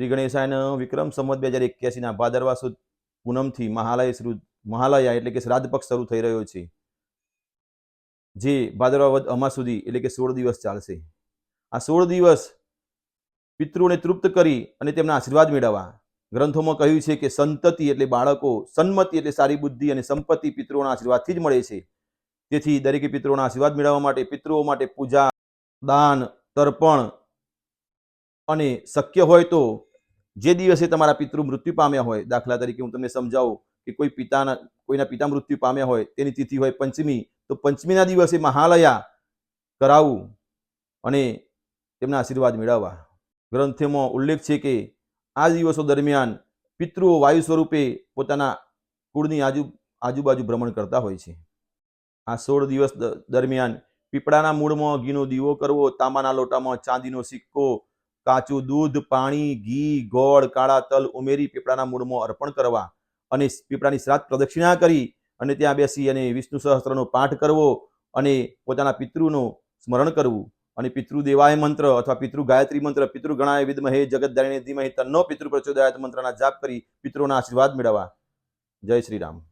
શ્રી ગણેશાય નમઃ. વિક્રમ સંવત 2081 ભાદરવા સુદ પૂનમથી મહાલયા એટલે કે શ્રાદ્ધ પક્ષ શરૂ થઈ રહ્યો છે, જે ભાદરવા વદ અમાસ સુધી એટલે કે 16 દિવસ ચાલશે. આ 16 દિવસ પિતૃઓને તૃપ્ત કરી અને તેમના આશીર્વાદ મેળવવા. ગ્રંથોમાં કહ્યું છે કે સંતતિ એટલે બાળકો, સન્મતિ એટલે સારી બુદ્ધિ અને સંપત્તિ પિતૃઓના આશીર્વાદથી જ મળે છે. તેથી દરેકે પિતૃઓના આશીર્વાદ મેળવવા માટે પિતૃઓ માટે પૂજા, દાન, તર્પણ અને શક્ય હોય તો જે દિવસે તમારા પિતૃ મૃત્યુ પામ્યા હોય, દાખલા તરીકે હું તમને સમજાવું કે કોઈના પિતા મૃત્યુ પામ્યા હોય, તેની તિથિ હોય પંચમી, તો પંચમીના દિવસે મહાલયા કરાવવું અને તેમના આશીર્વાદ મેળવવા. ગ્રંથોમાં ઉલ્લેખ છે કે આ દિવસો દરમિયાન પિતૃઓ વાયુ સ્વરૂપે પોતાના કુળની આજુબાજુ ભ્રમણ કરતા હોય છે. આ 16 દિવસ દરમિયાન પીપળાના મૂળમાં ઘીનો દીવો કરવો, તાંબાના લોટામાં ચાંદીનો સિક્કો, કાચું દૂધ, પાણી, ઘી, ગોળ, કાળા તલ ઉમેરી પીપળાના મૂળમાં અર્પણ કરવા અને પીપળાની 7 પ્રદક્ષિણા કરી અને ત્યાં બેસી અને વિષ્ણુ સહસ્ત્રનો પાઠ કરવો અને પોતાના પિતૃનું સ્મરણ કરવું અને પિતૃદેવાય મંત્ર અથવા પિતૃ ગાયત્રી મંત્ર, પિતૃ ગણાય વિદ્મહે જગતધારિણે ધીમહિ તન્નો પિતૃ પ્રચોદયાત મંત્રના જાપ કરી પિતૃના આશીર્વાદ મેળવવા. જય શ્રી રામ.